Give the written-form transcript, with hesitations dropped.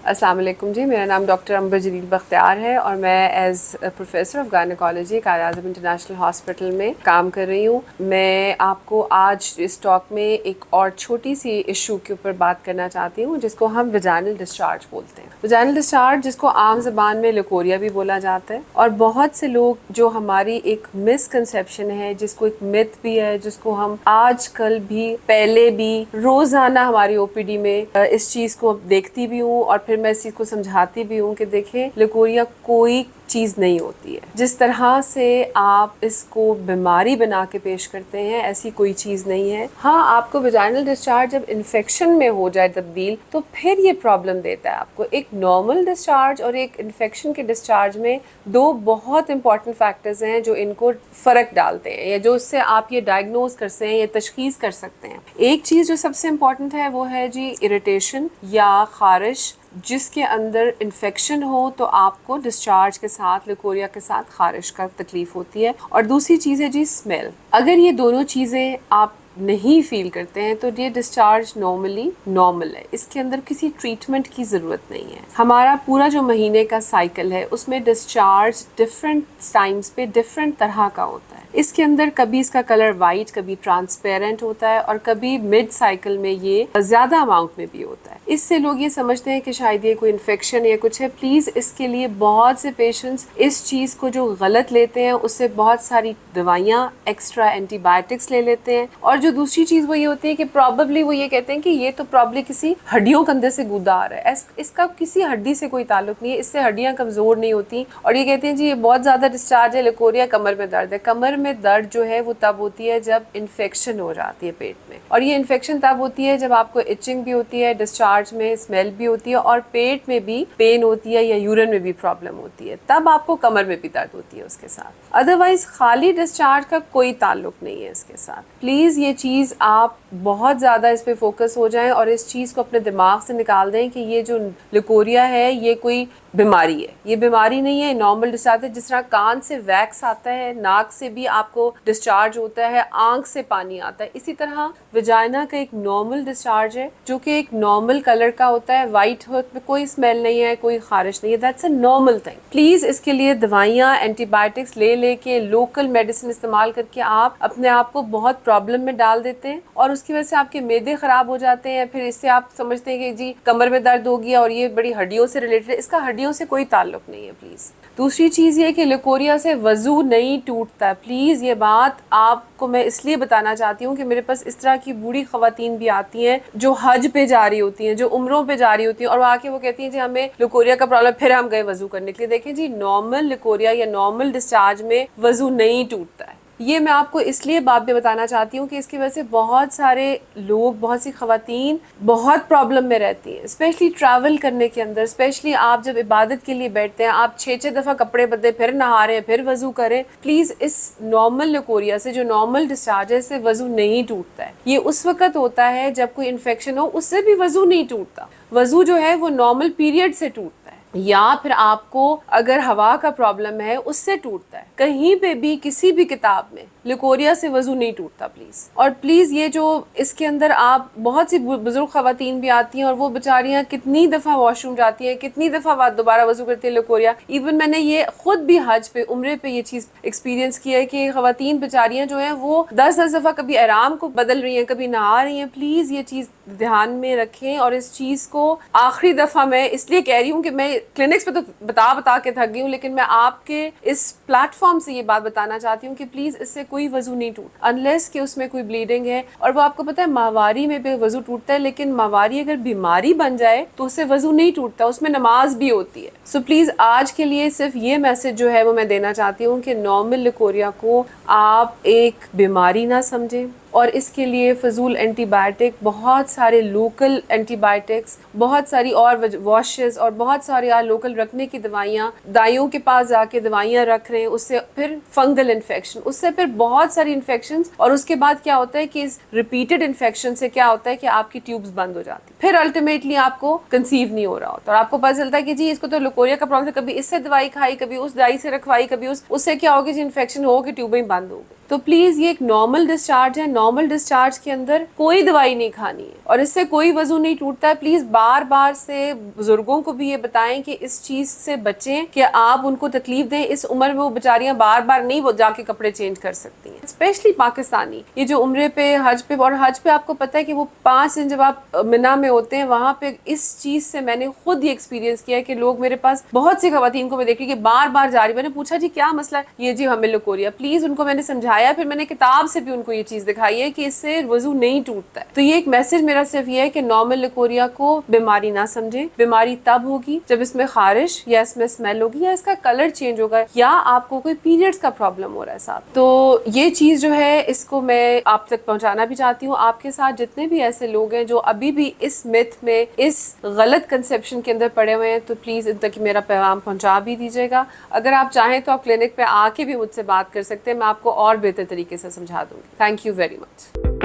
अस्सलाम वालेकुम जी, मेरा नाम डॉक्टर अंबर जलील बख्तियार है और मैं as professor of gynaecology Quaid Azam international hospital में काम कर रही हूँ। मैं आपको आज इस टॉक में एक और छोटी सी इशू के ऊपर बात करना चाहती हूँ, जिसको हम वजाइनल डिस्चार्ज बोलते हैं। वजाइनल डिस्चार्ज, जिसको आम ज़बान में लिकोरिया भी बोला जाता है, और बहुत से लोग जो हमारी एक मिसकंसेप्शन है, जिसको एक मिथ भी है, जिसको हम आजकल भी पहले भी रोज़ाना हमारी ओपीडी में इस चीज़ को देखती भी हूँ और फिर मैं इस चीज़ को समझाती भी हूँ कि देखें, लिकोरिया कोई चीज़ नहीं होती है। जिस तरह से आप इसको बीमारी बना के पेश करते हैं, ऐसी कोई चीज़ नहीं है। हाँ, आपको वजाइनल डिस्चार्ज जब इन्फेक्शन में हो जाए तब्दील, तो फिर ये प्रॉब्लम देता है आपको। एक नॉर्मल डिस्चार्ज और एक इन्फेक्शन के डिस्चार्ज में दो बहुत इंपॉर्टेंट फैक्टर्स हैं जो इनको फ़र्क डालते हैं, या जो उससे आप ये डायग्नोज कर सकते हैं या तशखीस कर सकते हैं। एक चीज़ जो सबसे इम्पॉर्टेंट है वो है जी इरिटेशन या ख़ारिश। जिसके अंदर इन्फेक्शन हो तो आपको डिस्चार्ज के साथ, लिकोरिया के साथ ख़ारिश का तकलीफ़ होती है। और दूसरी चीज़ है जी स्मेल। अगर ये दोनों चीज़ें आप नहीं फील करते हैं तो ये डिस्चार्ज नॉर्मल है। इसके अंदर किसी ट्रीटमेंट की ज़रूरत नहीं है। हमारा पूरा जो महीने का साइकिल है उसमें डिस्चार्ज डिफरेंट टाइम्स पे डिफरेंट तरह का होता है। इसके अंदर कभी इसका कलर वाइट, कभी ट्रांसपेरेंट होता है, और कभी मिड साइकिल में ये ज़्यादा अमाउंट में भी होता है। इससे लोग ये समझते हैं कि शायद ये कोई इन्फेक्शन या कुछ है। प्लीज़, इसके लिए बहुत से पेशेंट्स इस चीज़ को जो गलत लेते हैं, उससे बहुत सारी दवाइयाँ, एक्स्ट्रा एंटीबायोटिक्स ले लेते हैं। और जो दूसरी चीज़ वो ये होती है कि प्रॉबली वो ये कहते हैं कि ये तो प्रॉबली किसी हड्डियों के अंदर से गुदा आ रहा है। इसका किसी हड्डी से कोई ताल्लुक नहीं है, इससे हड्डियाँ कमज़ोर नहीं होती। और ये कहते हैं जी ये बहुत ज़्यादा डिस्चार्ज है, लिकोरिया, कमर में दर्द है। कमर में दर्द जो है वो तब होती है जब इन्फेक्शन हो जाती है पेट में, और ये इन्फेक्शन तब होती है जब आपको इचिंग भी होती है, डिस्चार्ज में स्मेल भी होती है, और पेट में भी पेन होती है या यूरिन में भी प्रॉब्लम होती है, तब आपको कमर में भी दर्द होती है उसके साथ। अदरवाइज खाली डिस्चार्ज का कोई ताल्लुक नहीं है इसके साथ। प्लीज़ ये चीज़ आप बहुत ज़्यादा इस पे फोकस हो जाएं और इस चीज़ को अपने दिमाग से निकाल दें कि ये जो लिकोरिया है ये कोई बीमारी है। ये बीमारी नहीं है, नॉर्मल डिस्चार्ज है। जिस तरह कान से वैक्स आता है, नाक से भी आपको डिस्चार्ज होता है, आंख से पानी आता है, इसी तरह वजाइना का एक नॉर्मल डिस्चार्ज है जो कि एक नॉर्मल कलर का होता है, वाइट हो, कोई स्मेल नहीं है, कोई खारिश नहीं है। That's a normal thing. Please इसके लिए दवाइयाँ, एंटीबायोटिक्स ले लेके, लोकल मेडिसिन इस्तेमाल करके आप अपने आप को बहुत प्रॉब्लम में डाल देते हैं, और उसकी वजह से आपके मैदे ख़राब हो जाते हैं। फिर इससे आप समझते हैं कि जी कमर में दर्द हो गया और ये बड़ी हड्डियों से रिलेटेड है। इसका हड्डियों से कोई ताल्लुक नहीं है। प्लीज़, दूसरी चीज़ ये कि लिकोरिया से वज़ू नहीं टूटता। प्लीज़, ये बात आपको मैं इसलिए बताना चाहती हूँ कि मेरे पास इस तरह की बूढ़ी ख़वातीन भी आती हैं जो हज पे जा रही होती हैं, जो उम्रों पे जा रही होती हैं, और वो आके वो कहती हैं जी हमें लिकोरिया का प्रॉब्लम, फिर हम गए वज़ू करने के लिए। देखें जी, नॉर्मल लिकोरिया या नॉर्मल डिस्चार्ज में वज़ू नहीं टूटता है। ये मैं आपको इसलिए बात भी बताना चाहती हूँ कि इसकी वजह से बहुत सारे लोग, बहुत सी ख़वातीन बहुत प्रॉब्लम में रहती हैं, स्पेशली ट्रैवल करने के अंदर। स्पेशली आप जब इबादत के लिए बैठते हैं, आप 6-6 दफ़ा कपड़े बदले, फिर नहा रहे हैं, फिर वज़ू करें। प्लीज़, इस नॉर्मल लिकोरिया से, जो नॉर्मल डिस्चार्ज है, इससे वज़ू नहीं टूटता है। ये उस वक़्त होता है जब कोई इन्फेक्शन हो, उससे भी वज़ू नहीं टूटता। वज़ू जो है वो नॉर्मल पीरियड से टूटता है, या फिर आपको अगर हवा का प्रॉब्लम है उससे टूटता है। कहीं पे भी किसी भी किताब में लिकोरिया से वज़ू नहीं टूटता। प्लीज़, और प्लीज़ ये जो इसके अंदर आप, बहुत सी बुजुर्ग ख़वातीन भी आती हैं और वो बेचारियाँ कितनी दफ़ा वॉशरूम जाती हैं, कितनी दफ़ा बाद दोबारा वज़ू करती है लिकोरिया। इवन मैंने ये ख़ुद भी हज पे, उम्रे पे ये चीज़ एक्सपीरियंस किया है कि ख़वातीन बेचारियाँ जो हैं वो 10-10 दफ़ा कभी आराम को बदल रही हैं, कभी नहा रही हैं। प्लीज़ ये चीज़ ध्यान में रखें, और इस चीज़ को आखिरी दफ़ा मैं इसलिए कह रही हूँ कि मैं क्लिनिक्स पे तो बता के थक गई हूँ, लेकिन मैं आपके इस प्लेटफॉर्म से ये बात बताना चाहती हूँ कि प्लीज़ इससे कोई वज़ू नहीं टूट, अनलेस कि उसमें कोई ब्लीडिंग है। और वो आपको पता है, माहवारी में भी वज़ू टूटता है, लेकिन माहवारी अगर बीमारी बन जाए तो उससे वज़ू नहीं टूटता, उसमें नमाज भी होती है। सो प्लीज़, आज के लिए सिर्फ ये मैसेज जो है वो मैं देना चाहती हूँ कि नॉर्मल लिकोरिया को आप एक बीमारी ना समझें, और इसके लिए फजूल एंटीबायोटिक, बहुत सारे लोकल एंटीबायोटिक्स, बहुत सारी और वॉशेस, और बहुत सारे लोकल रखने की दवाइयाँ, दाइयों के पास जाके दवाइयाँ रख रहे हैं, उससे फिर फंगल इन्फेक्शन, उससे फिर बहुत सारी इन्फेक्शंस, और उसके बाद क्या होता है कि इस रिपीटेड इन्फेक्शन से क्या होता है कि आपकी ट्यूब्स बंद हो जाती, फिर अल्टीमेटली आपको कंसीव नहीं हो रहा होता, और आपको पता चलता है कि जी इसको तो लिकोरिया का प्रॉब्लम था, कभी इससे दवाई खाई, कभी उस दवाई से रखवाई, कभी उससे क्या हो गया जी इन्फेक्शन हो गई, ट्यूबें बंद हो गई। तो प्लीज ये एक नॉर्मल डिस्चार्ज है। नॉर्मल डिस्चार्ज के अंदर कोई दवाई नहीं खानी है और इससे कोई वजू नहीं टूटता है। प्लीज बार बार से बुजुर्गों को भी ये बताएं कि इस चीज से बचें कि आप उनको तकलीफ दें। इस उम्र में वो बेचारियां बार बार नहीं वो जाके कपड़े चेंज कर सकती हैं, स्पेशली पाकिस्तानी। ये जो उम्रे पे हज पे, और हज पे आपको पता है कि वो 5 दिन जब आप मिना में होते हैं वहां पे, इस चीज से मैंने खुद ही एक्सपीरियंस किया है कि लोग, मेरे पास बहुत सी खवातीन को मैं देखी कि बार बार जा रही, मैंने पूछा जी क्या मसला है, ये जी हमें लकोरिया। प्लीज उनको मैंने समझाया, फिर मैंने किताब से भी उनको ये चीज दिखाई है कि इससे वजू नहीं टूटता है। तो ये एक मैसेज मेरा सिर्फ ये है कि नॉर्मल लकोरिया को बीमारी ना समझे। बीमारी तब होगी जब इसमें खारिश या इसमें स्मेल होगी या इसका कलर चेंज होगा या आपको कोई पीरियड्स का प्रॉब्लम हो रहा है साथ। तो ये चीज जो है इसको मैं आप तक पहुंचाना भी चाहती हूँ। आपके साथ जितने भी ऐसे लोग हैं जो अभी भी इस मिथ में, इस गलत कंसेप्शन के अंदर पड़े हुए हैं, तो प्लीज इन तक मेरा पैगाम पहुंचा भी दीजिएगा। अगर आप चाहें तो आप क्लिनिक पे आके भी मुझसे बात कर सकते हैं, मैं आपको और बेहतर तरीके से समझा दूंगी। Thank you very much.